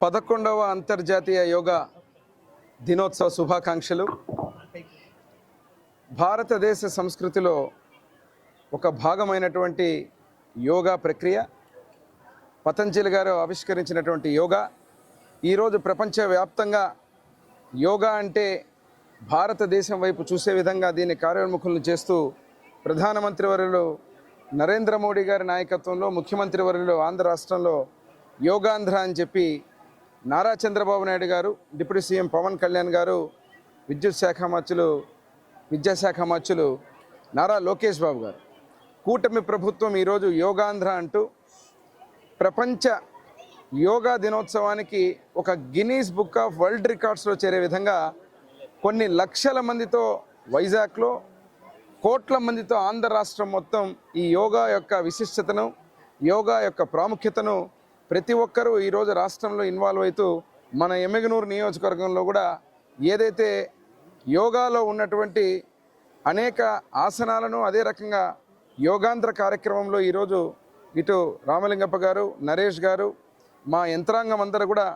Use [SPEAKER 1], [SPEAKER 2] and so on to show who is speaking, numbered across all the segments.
[SPEAKER 1] 11వ అంతర్జాతీయ యోగా దినోత్సవ శుభాకాంక్షలు. భారతదేశ సంస్కృతిలో ఒక భాగమైనటువంటి యోగా ప్రక్రియ పతంజలి గారు ఆవిష్కరించినటువంటి యోగా ఈరోజు ప్రపంచవ్యాప్తంగా యోగా అంటే భారతదేశం వైపు చూసే విధంగా దీన్ని కార్యోన్ముఖులను చేస్తూ ప్రధానమంత్రి వర్యులు నరేంద్ర మోడీ గారి నాయకత్వంలో ముఖ్యమంత్రి వర్యులు ఆంధ్ర రాష్ట్రంలో యోగాంధ్ర అని చెప్పి నారా చంద్రబాబు నాయుడు గారు, డిప్యూటీ సీఎం పవన్ కళ్యాణ్ గారు, విద్యాశాఖ మంత్రులు నారా లోకేష్ బాబు గారు, కూటమి ప్రభుత్వం ఈరోజు యోగాంధ్ర అంటూ ప్రపంచ యోగా దినోత్సవానికి ఒక గిన్నీస్ బుక్ ఆఫ్ వరల్డ్ రికార్డ్స్లో చేరే విధంగా కొన్ని లక్షల మందితో వైజాగ్లో, కోట్ల మందితో ఆంధ్ర రాష్ట్రం మొత్తం ఈ యోగా యొక్క విశిష్టతను, యోగా యొక్క ప్రాముఖ్యతను ప్రతి ఒక్కరూ ఈరోజు రాష్ట్రంలో ఇన్వాల్వ్ అవుతూ మన ఎమ్మిగనూరు నియోజకవర్గంలో కూడా ఏదైతే యోగాలో ఉన్నటువంటి అనేక ఆసనాలను అదే రకంగా యోగాంధ్ర కార్యక్రమంలో ఈరోజు ఇటు రామలింగప్ప గారు, నరేష్ గారు, మా యంత్రాంగం అందరూ కూడా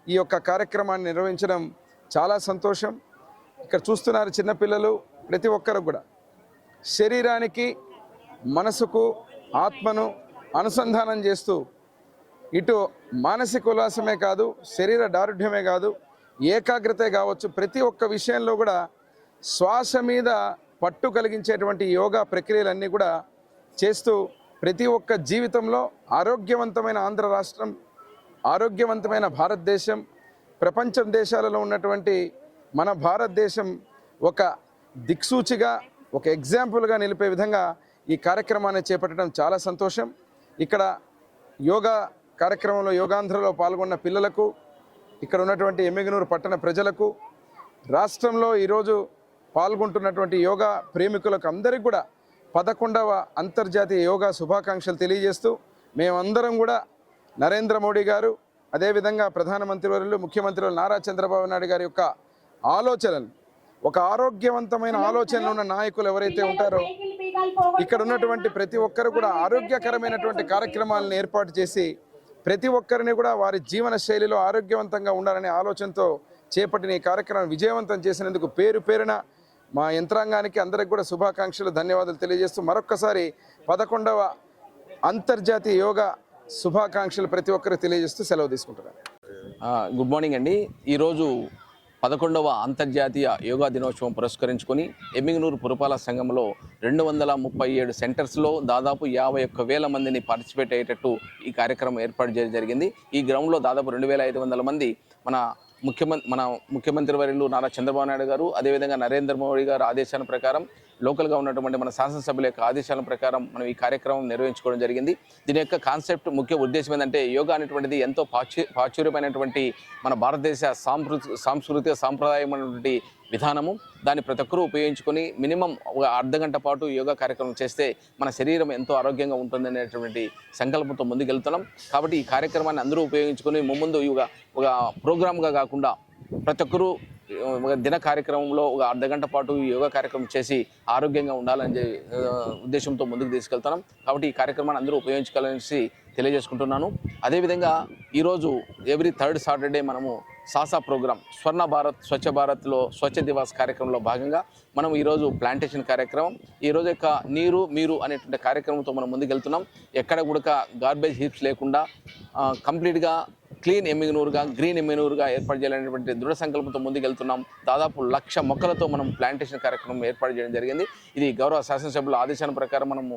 [SPEAKER 1] ఈ యొక్క కార్యక్రమాన్ని నిర్వహించడం చాలా సంతోషం. ఇక్కడ చూస్తున్నారు చిన్నపిల్లలు, ప్రతి ఒక్కరు కూడా శరీరానికి, మనసుకు, ఆత్మను అనుసంధానం చేస్తూ ఇటు మానసిక ఉల్లాసమే కాదు, శరీర దారుఢ్యమే కాదు, ఏకాగ్రతే కావచ్చు, ప్రతి ఒక్క విషయంలో కూడా శ్వాస మీద పట్టు కలిగించేటువంటి యోగా ప్రక్రియలన్నీ కూడా చేస్తూ ప్రతి ఒక్క జీవితంలో ఆరోగ్యవంతమైన ఆంధ్ర రాష్ట్రం, ఆరోగ్యవంతమైన భారతదేశం, ప్రపంచం దేశాలలో ఉన్నటువంటి మన భారతదేశం ఒక దిక్సూచిగా, ఒక ఎగ్జాంపుల్గా నిలిపే విధంగా ఈ కార్యక్రమాన్ని చేపట్టడం చాలా సంతోషం. ఇక్కడ యోగా కార్యక్రమంలో యోగాంధ్రలో పాల్గొన్న పిల్లలకు, ఇక్కడ ఉన్నటువంటి ఎమ్మిగనూరు పట్టణ ప్రజలకు, రాష్ట్రంలో ఈరోజు పాల్గొంటున్నటువంటి యోగా ప్రేమికులకు అందరికీ కూడా 11వ అంతర్జాతీయ యోగా శుభాకాంక్షలు తెలియజేస్తూ మేమందరం కూడా నరేంద్ర మోడీ గారు, అదేవిధంగా ప్రధానమంత్రి వర్యులు, ముఖ్యమంత్రి నారా చంద్రబాబు నాయుడు గారి యొక్క ఆలోచనలు, ఒక ఆరోగ్యవంతమైన ఆలోచనలు ఉన్న నాయకులు ఎవరైతే ఉంటారో ఇక్కడ ఉన్నటువంటి ప్రతి ఒక్కరు కూడా ఆరోగ్యకరమైనటువంటి కార్యక్రమాలను ఏర్పాటు చేసి ప్రతి ఒక్కరిని కూడా వారి జీవన శైలిలో ఆరోగ్యవంతంగా ఉండాలనే ఆలోచనతో చేపట్టిన ఈ కార్యక్రమం విజయవంతం చేసినందుకు పేరు పేరున మా యంత్రాంగానికి అందరికి కూడా శుభాకాంక్షలు, ధన్యవాదాలు తెలియజేస్తూ మరొక్కసారి 11వ అంతర్జాతీయ యోగా శుభాకాంక్షలు ప్రతి ఒక్కరికి తెలియజేస్తూ సెలవు తీసుకుంటున్నాను.
[SPEAKER 2] గుడ్ మార్నింగ్ అండి. ఈరోజు 11వ అంతర్జాతీయ యోగా దినోత్సవం పురస్కరించుకొని ఎమ్మిగనూరు పురపాలక సంఘంలో 237 సెంటర్స్లో దాదాపు 51,000 మందిని పార్టిసిపేట్ అయ్యేటట్టు ఈ కార్యక్రమం ఏర్పాటు చేయడం జరిగింది. ఈ గ్రౌండ్లో దాదాపు 2,500 మంది మన ముఖ్యమంత్రి వర్యులు నారా చంద్రబాబు నాయుడు గారు, అదేవిధంగా నరేంద్ర మోడీ గారు ఆదేశాల ప్రకారం, లోకల్గా ఉన్నటువంటి మన శాసనసభ్యుల యొక్క ఆదేశాల ప్రకారం మనం ఈ కార్యక్రమం నిర్వహించుకోవడం జరిగింది. దీని యొక్క కాన్సెప్ట్, ముఖ్య ఉద్దేశం ఏంటంటే యోగా అనేటువంటిది ఎంతో ప్రాచుర్యమైనటువంటి మన భారతదేశ సాంస్కృతిక సాంప్రదాయమైనటువంటి విధానము. దాన్ని ప్రతి ఒక్కరూ ఉపయోగించుకొని మినిమం ఒక అర్ధగంట పాటు యోగా కార్యక్రమం చేస్తే మన శరీరం ఎంతో ఆరోగ్యంగా ఉంటుందనేటువంటి సంకల్పంతో ముందుకెళ్తున్నాం. కాబట్టి ఈ కార్యక్రమాన్ని అందరూ ఉపయోగించుకొని ముందు ఒక ప్రోగ్రామ్గా కాకుండా ప్రతి ఒక్కరూ ఒక దిన కార్యక్రమంలో ఒక అర్ధగంట పాటు యోగా కార్యక్రమం చేసి ఆరోగ్యంగా ఉండాలని ఉద్దేశంతో ముందుకు తీసుకెళ్తున్నాం. కాబట్టి ఈ కార్యక్రమాన్ని అందరూ ఉపయోగించుకోవాలని తెలియజేసుకుంటున్నాను. అదేవిధంగా ఈరోజు ఎవ్రీ థర్డ్ సాటర్డే మనము సాసా ప్రోగ్రాం స్వర్ణ భారత్ స్వచ్ఛ భారత్లో స్వచ్ఛ దివాస్ కార్యక్రమంలో భాగంగా మనం ఈరోజు ప్లాంటేషన్ కార్యక్రమం, ఈరోజు యొక్క నీరు మీరు అనేటువంటి కార్యక్రమంతో మనం ముందుకెళ్తున్నాం. ఎక్కడ కూడా గార్బేజ్ హీప్స్ లేకుండా కంప్లీట్గా క్లీన్ ఎమ్మిగనూరుగా, గ్రీన్ ఎమ్మిగనూరుగా ఏర్పాటు చేయాలనేటువంటి దృఢ సంకల్పంతో ముందుకెళ్తున్నాం. దాదాపు 1,00,000 మొక్కలతో మనం ప్లాంటేషన్ కార్యక్రమం ఏర్పాటు చేయడం జరిగింది. ఇది గౌరవ శాసనసభ్యుల ఆదేశాల ప్రకారం మనము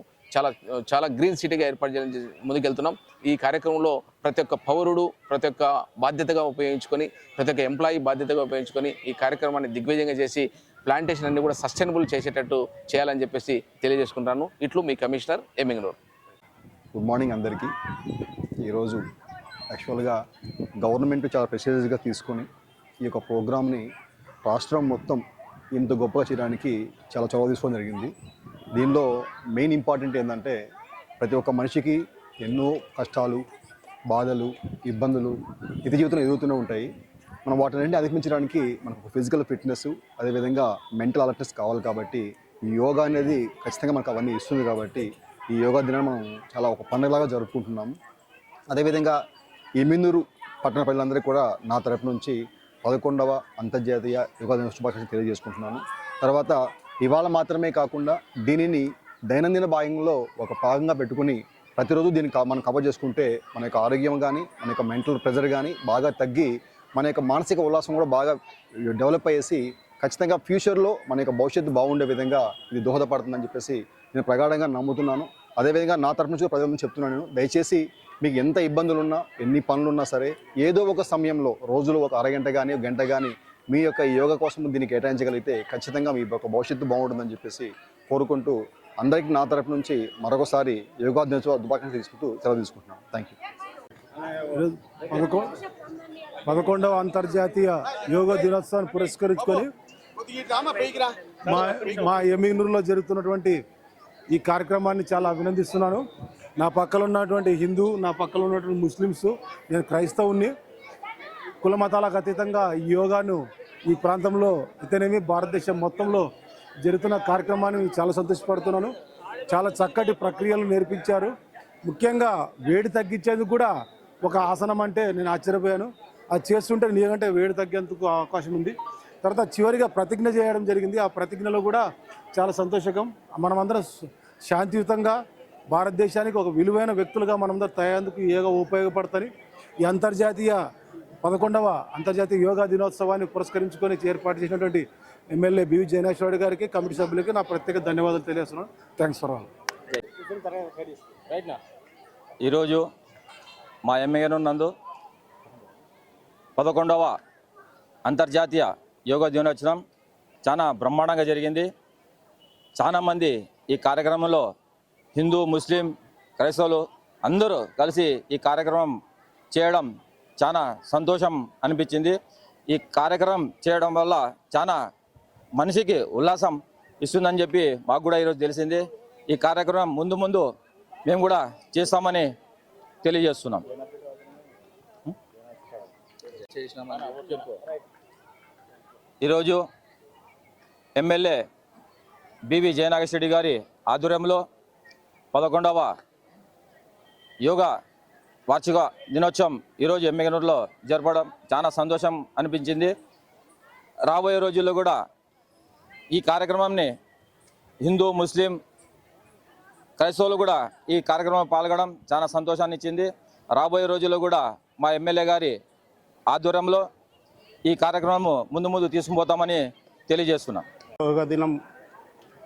[SPEAKER 2] చాలా గ్రీన్ సిటీగా ఏర్పాటు చేయడం ముందుకెళ్తున్నాం. ఈ కార్యక్రమంలో ప్రతి ఒక్క పౌరుడు ప్రతి ఒక్క బాధ్యతగా ఉపయోగించుకొని, ప్రతి ఒక్క ఎంప్లాయీ బాధ్యతగా ఉపయోగించుకొని ఈ కార్యక్రమాన్ని దిగ్విజయంగా చేసి ప్లాంటేషన్ అన్ని కూడా సస్టైనబుల్ చేసేటట్టు చేయాలని చెప్పేసి తెలియజేసుకుంటాను. ఇట్లు మీ కమిషనర్ ఎమ్మిగనూరు.
[SPEAKER 3] గుడ్ మార్నింగ్ అందరికీ. ఈరోజు యాక్చువల్గా గవర్నమెంట్ చాలా ప్రెషియస్గా తీసుకొని ఈ యొక్క ప్రోగ్రామ్ని రాష్ట్రం మొత్తం ఇంత గొప్పగా చేయడానికి చాలా చొరవ తీసుకోవడం జరిగింది. దీనిలో మెయిన్ ఇంపార్టెంట్ ఏంటంటే ప్రతి ఒక్క మనిషికి ఎన్నో కష్టాలు, బాధలు, ఇబ్బందులు నిత్య జీవితంలో ఎదుగుతూనే ఉంటాయి. మనం వాటిని అధిగమించడానికి మనకు ఫిజికల్ ఫిట్నెస్, అదేవిధంగా మెంటల్ అలర్ట్నెస్ కావాలి. కాబట్టి ఈ యోగా అనేది ఖచ్చితంగా మనకు అవన్నీ ఇస్తుంది. కాబట్టి ఈ యోగా దినాన్ని మనం చాలా ఒక పండుగలాగా జరుపుకుంటున్నాము. అదేవిధంగా ఎమ్మిగనూరు పట్టణ ప్రజలందరికీ కూడా నా తరపు నుంచి 11వ అంతర్జాతీయ యోగా దినోత్సవ శుభాకాంక్షలు తెలియజేసుకుంటున్నాను. తర్వాత ఇవాళ మాత్రమే కాకుండా దీనిని దైనందిన భాగంలో ఒక భాగంగా పెట్టుకుని ప్రతిరోజు దీన్ని మనం కవర్ చేసుకుంటే మన యొక్క ఆరోగ్యం కానీ మన యొక్క మెంటల్ ప్రెజర్ కానీ బాగా తగ్గి మన యొక్క మానసిక ఉల్లాసం కూడా బాగా డెవలప్ అయ్యేసి ఖచ్చితంగా ఫ్యూచర్లో మన యొక్క భవిష్యత్తు బాగుండే విధంగా ఇది దోహదపడుతుందని చెప్పేసి నేను ప్రగాఢంగా నమ్ముతున్నాను. అదేవిధంగా నా తరఫు నుంచి ప్రజల నుంచి చెప్తున్నాను, నేను దయచేసి మీకు ఎంత ఇబ్బందులున్నా ఎన్ని పనులున్నా సరే ఏదో ఒక సమయంలో రోజులో ఒక అరగంట కానీ గంట కానీ మీ యొక్క యోగా కోసం దీన్ని కేటాయించగలిగితే ఖచ్చితంగా మీ యొక్క భవిష్యత్తు బాగుంటుందని చెప్పేసి కోరుకుంటూ అందరికీ నా తరపు నుంచి మరొకసారి యోగా దినోత్సవ శుభాకాంక్షలు తీసుకుంటూ సెలవు తీసుకుంటున్నాను. Thank you.
[SPEAKER 4] 11వ అంతర్జాతీయ యోగా దినోత్సవాన్ని పురస్కరించుకొని మా ఎమ్మిగనూరులో జరుగుతున్నటువంటి ఈ కార్యక్రమాన్ని చాలా అభినందిస్తున్నాను. నా పక్కన ఉన్నటువంటి హిందూ, నా పక్కన ఉన్నటువంటి ముస్లిమ్స్, నేను క్రైస్తవుని. కుల మతాలకు అతీతంగా ఈ యోగాను ఈ ప్రాంతంలో అయితేనేమి భారతదేశం మొత్తంలో జరుగుతున్న కార్యక్రమాన్ని చాలా సంతోషపడుతున్నాను. చాలా చక్కటి ప్రక్రియలు నేర్పించారు. ముఖ్యంగా వేడి తగ్గించేందుకు కూడా ఒక ఆసనం అంటే నేను ఆశ్చర్యపోయాను. అది చేస్తుంటే నీకంటే వేడి తగ్గేందుకు అవకాశం ఉంది. తర్వాత చివరిగా ప్రతిజ్ఞ చేయడం జరిగింది. ఆ ప్రతిజ్ఞలో కూడా చాలా సంతోషకం. మనమందరం శాంతియుతంగా భారతదేశానికి ఒక విలువైన వ్యక్తులుగా మనందరం తయారేందుకు యోగా ఉపయోగపడతాయి. ఈ 11వ అంతర్జాతీయ యోగా దినోత్సవాన్ని పురస్కరించుకొని ఏర్పాటు చేసినటువంటి ఎమ్మెల్యే బివి జైనేశ్వరుడు గారికి, కమిటీ సభ్యులకి నా ప్రత్యేక ధన్యవాదాలు తెలియజేస్తున్నాను. Thanks for all.
[SPEAKER 5] ఈరోజు మా ఎమ్మెగనూరు నందు 11వ అంతర్జాతీయ యోగా దినోత్సవం చాలా బ్రహ్మాండంగా జరిగింది. చాలామంది ఈ కార్యక్రమంలో హిందూ, ముస్లిం, క్రైస్తవులు అందరూ కలిసి ఈ కార్యక్రమం చేయడం చాలా సంతోషం అనిపించింది. ఈ కార్యక్రమం చేయడం వల్ల చాలా మనిషికి ఉల్లాసం ఇస్తుందని చెప్పి మాకు కూడా ఈరోజు తెలిసింది. ఈ కార్యక్రమం ముందు ముందు మేము కూడా చేస్తామని తెలియజేస్తున్నాం. ఈరోజు ఎమ్మెల్యే బివి జయనాగేశ్వరి గారి ఆధ్వర్యంలో 11వ యోగా వార్షిక దినోత్సవం ఈరోజు ఎమ్మిగనూరులో జరపడం చాలా సంతోషం అనిపించింది. రాబోయే రోజుల్లో కూడా ఈ కార్యక్రమాన్ని హిందూ, ముస్లిం, క్రైస్తవులు కూడా ఈ కార్యక్రమం పాల్గొనడం చాలా సంతోషాన్ని ఇచ్చింది. రాబోయే రోజుల్లో కూడా మా ఎమ్మెల్యే గారి ఆధ్వర్యంలో ఈ కార్యక్రమం ముందు ముందు తీసుకుపోతామని తెలియజేస్తున్నాం.
[SPEAKER 6] योगा दिनम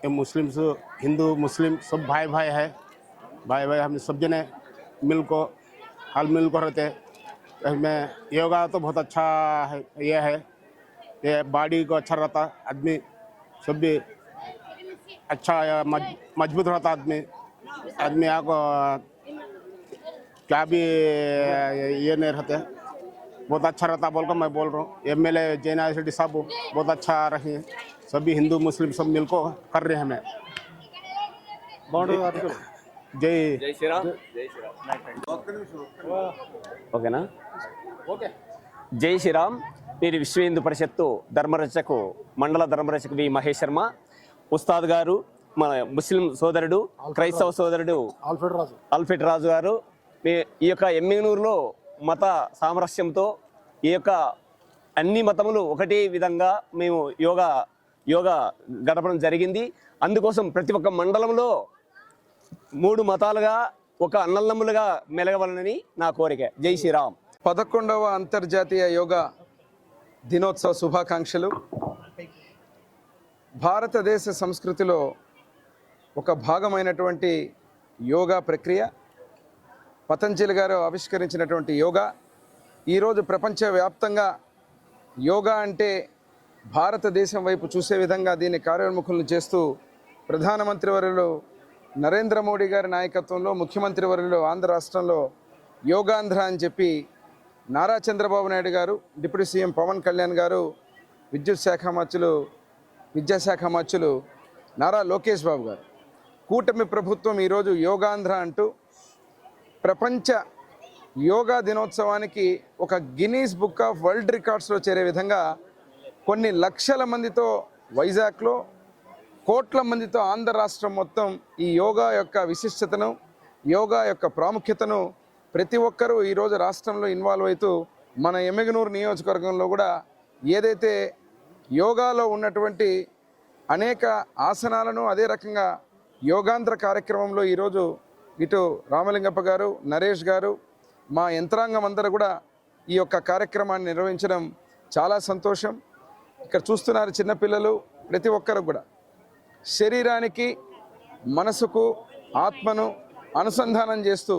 [SPEAKER 6] ये मुस्लिम्स, हिंदू, मुस्लिम सब भाई भाई है. भाई भाई हम सब जने मिल को हाल मिल को रहते. इसमें योगा तो बहुत अच्छा है. ये बॉडी को अच्छा रहता, आदमी सब भी अच्छा मजबूत रहता. आदमी को क्या भी ये नहीं रहते. बहुत अच्छा रहता बोल कर मैं बोल रहा हूँ. एमएलए जयनागेश्वरी साहब बहुत अच्छा रहे हैं. सभी हिंदू मुस्लिम सब मिलकर कर रहे हैं. हमें जय श्री राम.
[SPEAKER 7] ఓకేనా? జై శ్రీరామ్. వీరి విశ్వ హిందూ పరిషత్తు ధర్మరక్షకు మండల ధర్మరక్షకు వి మహేష్ శర్మ ఉస్తాద్ గారు, మన ముస్లిం సోదరుడు, క్రైస్తవ సోదరుడు ఆల్ఫ్రెడ్ రాజు గారు ఈ యొక్క ఎమ్మిగనూరులో మత సామరస్యంతో ఈ యొక్క అన్ని మతములు ఒకటే విధంగా మేము యోగా గడపడం జరిగింది. అందుకోసం ప్రతి ఒక్క మండలంలో 3 మతాలుగా ఒక అన్నదమ్ములుగా మెలగవాలని నా కోరిక. జై శ్రీరామ్.
[SPEAKER 1] 11వ అంతర్జాతీయ యోగా దినోత్సవ శుభాకాంక్షలు. భారతదేశ సంస్కృతిలో ఒక భాగమైనటువంటి యోగా ప్రక్రియ, పతంజలి గారు ఆవిష్కరించినటువంటి యోగా ఈరోజు ప్రపంచవ్యాప్తంగా యోగా అంటే భారతదేశం వైపు చూసే విధంగా దీన్ని కార్యోన్ముఖులను చేస్తూ ప్రధానమంత్రి వర్యులు నరేంద్ర మోడీ గారి నాయకత్వంలో, ముఖ్యమంత్రి వర్యులు ఆంధ్ర రాష్ట్రంలో యోగాంధ్ర అని చెప్పి నారా చంద్రబాబు నాయుడు గారు, డిప్యూటీ సీఎం పవన్ కళ్యాణ్ గారు, విద్యాశాఖ మంత్రులు నారా లోకేష్ బాబు గారు, కూటమి ప్రభుత్వం ఈరోజు యోగాంధ్ర అంటూ ప్రపంచ యోగా దినోత్సవానికి ఒక గిన్నీస్ బుక్ ఆఫ్ వరల్డ్ రికార్డ్స్లో చేరే విధంగా కొన్ని లక్షల మందితో వైజాగ్లో, కోట్ల మందితో ఆంధ్ర రాష్ట్రం మొత్తం ఈ యోగా యొక్క విశిష్టతను, యోగా యొక్క ప్రాముఖ్యతను ప్రతి ఒక్కరూ ఈరోజు రాష్ట్రంలో ఇన్వాల్వ్ అవుతూ మన ఎమ్మిగనూరు నియోజకవర్గంలో కూడా ఏదైతే యోగాలో ఉన్నటువంటి అనేక ఆసనాలను అదే రకంగా యోగాంధ్ర కార్యక్రమంలో ఈరోజు ఇటు రామలింగప్ప గారు, నరేష్ గారు, మా యంత్రాంగం అందరూ కూడా ఈ యొక్క కార్యక్రమాన్ని నిర్వహించడం చాలా సంతోషం. ఇక్కడ చూస్తున్నారు చిన్నపిల్లలు ప్రతి ఒక్కరు కూడా శరీరానికి, మనసుకు, ఆత్మను అనుసంధానం చేస్తూ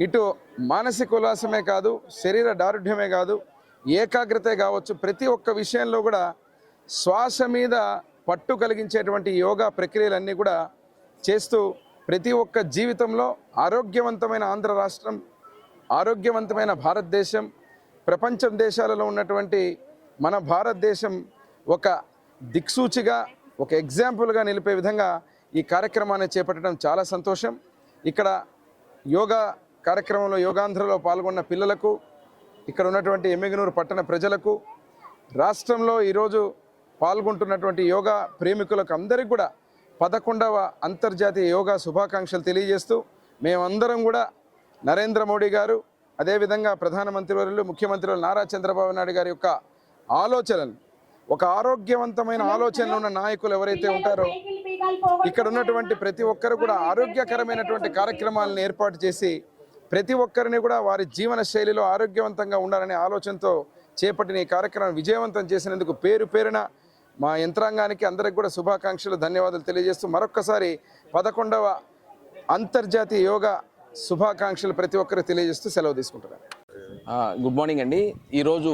[SPEAKER 1] ఇటు మానసిక ఉల్లాసమే కాదు, శరీర దారుఢ్యమే కాదు, ఏకాగ్రతే కావచ్చు, ప్రతి ఒక్క విషయంలో కూడా శ్వాస మీద పట్టు కలిగించేటువంటి యోగా ప్రక్రియలన్నీ కూడా చేస్తూ ప్రతి ఒక్క జీవితంలో ఆరోగ్యవంతమైన ఆంధ్ర రాష్ట్రం, ఆరోగ్యవంతమైన భారతదేశం, ప్రపంచం దేశాలలో ఉన్నటువంటి మన భారతదేశం ఒక దిక్సూచిగా, ఒక ఎగ్జాంపుల్గా నిలిపే విధంగా ఈ కార్యక్రమాన్ని చేపట్టడం చాలా సంతోషం. ఇక్కడ యోగా కార్యక్రమంలో యోగాంధ్రలో పాల్గొన్న పిల్లలకు, ఇక్కడ ఉన్నటువంటి ఎమ్మిగనూరు పట్టణ ప్రజలకు, రాష్ట్రంలో ఈరోజు పాల్గొంటున్నటువంటి యోగా ప్రేమికులకు అందరికీ కూడా 11వ అంతర్జాతీయ యోగా శుభాకాంక్షలు తెలియజేస్తూ మేమందరం కూడా నరేంద్ర మోడీ గారు, అదేవిధంగా ప్రధానమంత్రి వర్యులు, ముఖ్యమంత్రి నారా చంద్రబాబు నాయుడు గారి యొక్క ఆలోచనలు, ఒక ఆరోగ్యవంతమైన ఆలోచనలు ఉన్న నాయకులు ఎవరైతే ఉంటారో ఇక్కడ ఉన్నటువంటి ప్రతి ఒక్కరు కూడా ఆరోగ్యకరమైనటువంటి కార్యక్రమాలను ఏర్పాటు చేసి ప్రతి ఒక్కరిని కూడా వారి జీవన శైలిలో ఆరోగ్యవంతంగా ఉండాలనే ఆలోచనతో చేపట్టిన ఈ కార్యక్రమం విజయవంతం చేసినందుకు పేరు పేరున మా యంత్రాంగానికి అందరికి కూడా శుభాకాంక్షలు, ధన్యవాదాలు తెలియజేస్తూ మరొక్కసారి 11వ అంతర్జాతీయ యోగా శుభాకాంక్షలు ప్రతి ఒక్కరికి తెలియజేస్తూ సెలవు తీసుకుంటున్నాను.
[SPEAKER 2] గుడ్ మార్నింగ్ అండి. ఈరోజు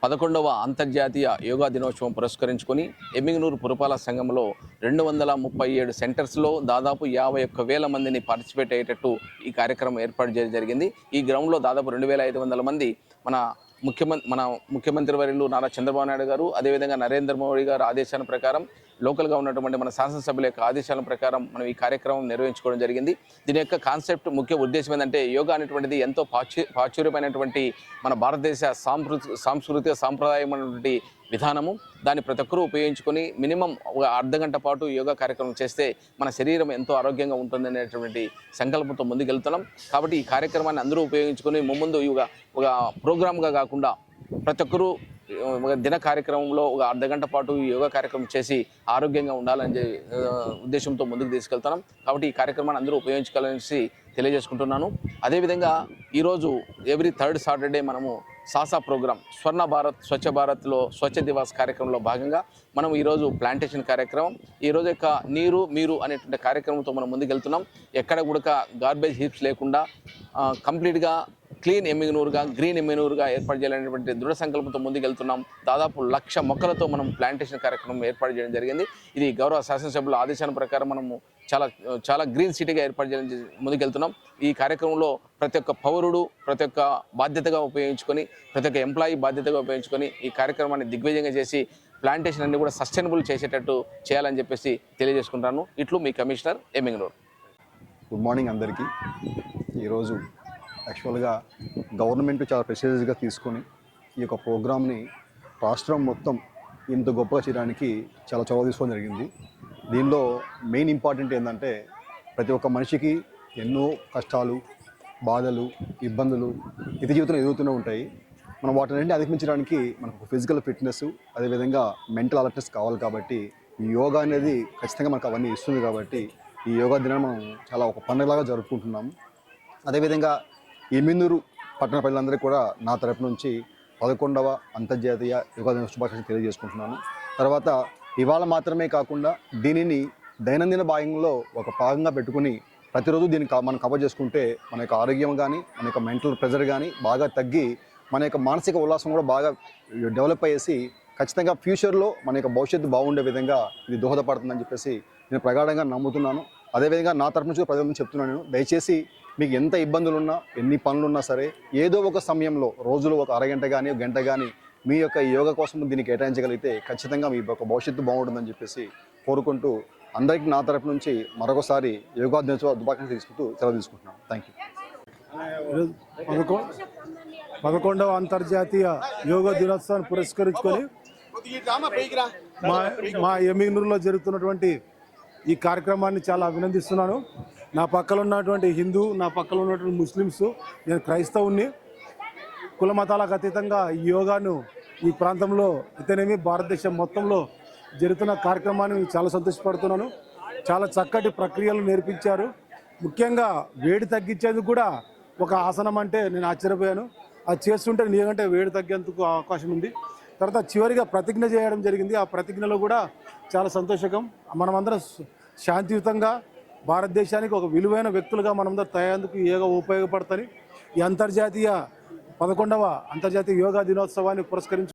[SPEAKER 2] 11వ అంతర్జాతీయ యోగా దినోత్సవం పురస్కరించుకొని ఎమ్మిగనూరు పురపాలక సంఘంలో 237 సెంటర్స్లో దాదాపు 51,000 మందిని పార్టిసిపేట్ అయ్యేటట్టు ఈ కార్యక్రమం ఏర్పాటు చేయడం జరిగింది. ఈ గ్రౌండ్లో దాదాపు 2,500 మంది మన ముఖ్యమంత్రి వర్యులు నారా చంద్రబాబు నాయుడు గారు, అదేవిధంగా నరేంద్ర మోడీ గారు ఆదేశాల ప్రకారం, లోకల్గా ఉన్నటువంటి మన శాసనసభ్యుల యొక్క ఆదేశాల ప్రకారం మనం ఈ కార్యక్రమం నిర్వహించుకోవడం జరిగింది. దీని యొక్క కాన్సెప్ట్, ముఖ్య ఉద్దేశం ఏంటంటే యోగా అనేటువంటిది ఎంతో ప్రాచుర్యమైనటువంటి మన భారతదేశ సాంస్కృతిక సాంప్రదాయమైనటువంటి విధానము. దాన్ని ప్రతి ఒక్కరూ ఉపయోగించుకొని మినిమం ఒక అర్ధగంట పాటు యోగా కార్యక్రమం చేస్తే మన శరీరం ఎంతో ఆరోగ్యంగా ఉంటుంది అనేటువంటి సంకల్పంతో ముందుకెళ్తున్నాం. కాబట్టి ఈ కార్యక్రమాన్ని అందరూ ఉపయోగించుకొని ముందు ఒక ప్రోగ్రామ్గా కాకుండా ప్రతి ఒక్కరూ దిన కార్యక్రమంలో ఒక అర్ధగంట పాటు యోగా కార్యక్రమం చేసి ఆరోగ్యంగా ఉండాలని ఉద్దేశంతో ముందుకు తీసుకెళ్తున్నాం. కాబట్టి ఈ కార్యక్రమాన్ని అందరూ ఉపయోగించుకోవాలని తెలియజేసుకుంటున్నాను. అదేవిధంగా ఈరోజు ఎవ్రీ 3rd సాటర్డే మనము సాసా ప్రోగ్రామ్ స్వర్ణ భారత్ స్వచ్ఛ భారత్లో స్వచ్ఛ దివాస్ కార్యక్రమంలో భాగంగా మనం ఈరోజు ప్లాంటేషన్ కార్యక్రమం, ఈరోజు యొక్క నీరు మీరు అనేటువంటి కార్యక్రమంతో మనం ముందుకెళ్తున్నాం. ఎక్కడ కూడా గార్బేజ్ హీప్స్ లేకుండా కంప్లీట్గా క్లీన్ ఎమ్మిగనూరుగా, గ్రీన్ ఎమ్మిగనూరుగా ఏర్పాటు చేయాలనేటువంటి దృఢ సంకల్పంతో ముందుకెళ్తున్నాం. దాదాపు 1,00,000 మొక్కలతో మనం ప్లాంటేషన్ కార్యక్రమం ఏర్పాటు చేయడం జరిగింది. ఇది గౌరవ శాసనసభ్యుల ఆదేశాల ప్రకారం మనము చాలా గ్రీన్ సిటీగా ఏర్పాటు చేయడం ముందుకెళ్తున్నాం. ఈ కార్యక్రమంలో ప్రతి ఒక్క పౌరుడు ప్రతి ఒక్క బాధ్యతగా ఉపయోగించుకొని, ప్రతి ఒక్క ఎంప్లాయీ బాధ్యతగా ఉపయోగించుకొని ఈ కార్యక్రమాన్ని దిగ్విజయంగా చేసి ప్లాంటేషన్ అన్ని కూడా సస్టైనబుల్ చేసేటట్టు చేయాలని చెప్పేసి తెలియజేసుకుంటాను. ఇట్లు మీ కమిషనర్ ఎమ్మిగనూరు.
[SPEAKER 3] గుడ్ మార్నింగ్ అందరికీ. ఈరోజు యాక్చువల్గా గవర్నమెంట్ చాలా ప్రెషియస్గా తీసుకొని ఈ యొక్క ప్రోగ్రామ్ని రాష్ట్రం మొత్తం ఇంత గొప్పగా చేయడానికి చాలా చొరవ తీసుకోవడం జరిగింది. దీనిలో మెయిన్ ఇంపార్టెంట్ ఏంటంటే ప్రతి ఒక్క మనిషికి ఎన్నో కష్టాలు, బాధలు, ఇబ్బందులు నిత్య జీవితంలో ఎదుగుతూనే ఉంటాయి. మనం వాటిని అధిగమించడానికి మనకు ఫిజికల్ ఫిట్నెస్, అదేవిధంగా మెంటల్ అలర్ట్నెస్ కావాలి. కాబట్టి ఈ యోగా అనేది ఖచ్చితంగా మనకు అవన్నీ ఇస్తుంది. కాబట్టి ఈ యోగా దినాన్ని మనం చాలా ఒక పండుగలాగా జరుపుకుంటున్నాము. అదేవిధంగా ఎమ్మిగనూరు పట్టణ ప్రజలందరికీ కూడా నా తరపు నుంచి 11వ అంతర్జాతీయ యోగా దినోత్సవ శుభాకాంక్షలు తెలియజేసుకుంటున్నాను. తర్వాత ఇవాళ మాత్రమే కాకుండా దీనిని దైనందిన భాగంలో ఒక భాగంగా పెట్టుకుని ప్రతిరోజు దీన్ని మనం కవర్ చేసుకుంటే మన యొక్క ఆరోగ్యం కానీ, మన యొక్క మెంటల్ ప్రెజర్ కానీ బాగా తగ్గి మన యొక్క మానసిక ఉల్లాసం కూడా బాగా డెవలప్ అయ్యేసి ఖచ్చితంగా ఫ్యూచర్లో మన యొక్క భవిష్యత్తు బాగుండే విధంగా ఇది దోహదపడుతుందని చెప్పేసి నేను ప్రగాఢంగా నమ్ముతున్నాను. అదేవిధంగా నా తరపు నుంచి ప్రజల నుంచి చెప్తున్నాను, దయచేసి మీకు ఎంత ఇబ్బందులున్నా, ఎన్ని పనులున్నా సరే ఏదో ఒక సమయంలో రోజులో ఒక అరగంట కానీ, ఒక గంట కానీ మీ యొక్క యోగా కోసం దీన్ని కేటాయించగలిగితే ఖచ్చితంగా మీ యొక్క భవిష్యత్తు బాగుంటుందని చెప్పేసి కోరుకుంటూ అందరికీ నా తరపు నుంచి మరొకసారి యోగా దినోత్సవ శుభాకాంక్షలు తీసుకుంటూ సెలవు తీసుకుంటున్నాను. Thank you.
[SPEAKER 4] 11వ అంతర్జాతీయ యోగా దినోత్సవాన్ని పురస్కరించుకొని మా ఎమ్మిగనూరులో జరుగుతున్నటువంటి ఈ కార్యక్రమాన్ని చాలా అభినందిస్తున్నాను. నా పక్కన ఉన్నటువంటి హిందూ, నా పక్కన ఉన్నటువంటి ముస్లిమ్స్, నేను క్రైస్తవుని. కుల మతాలకు అతీతంగా ఈ యోగాను ఈ ప్రాంతంలో అయితేనేమి భారతదేశం మొత్తంలో జరుగుతున్న కార్యక్రమాన్ని చాలా సంతోషపడుతున్నాను. చాలా చక్కటి ప్రక్రియలు నేర్పించారు. ముఖ్యంగా వేడి తగ్గించేందుకు కూడా ఒక ఆసనం అంటే నేను ఆశ్చర్యపోయాను. అది చేస్తుంటే నీకంటే వేడి తగ్గేందుకు అవకాశం ఉంది. తర్వాత చివరిగా ప్రతిజ్ఞ చేయడం జరిగింది. ఆ ప్రతిజ్ఞలో కూడా చాలా సంతోషకం. మనమందరం శాంతియుతంగా భారతదేశానికి ఒక విలువైన వ్యక్తులుగా మనందరం తయారేందుకు యోగా ఉపయోగపడుతుంది. ఈ 11వ అంతర్జాతీయ యోగా దినోత్సవాన్ని పురస్కరించి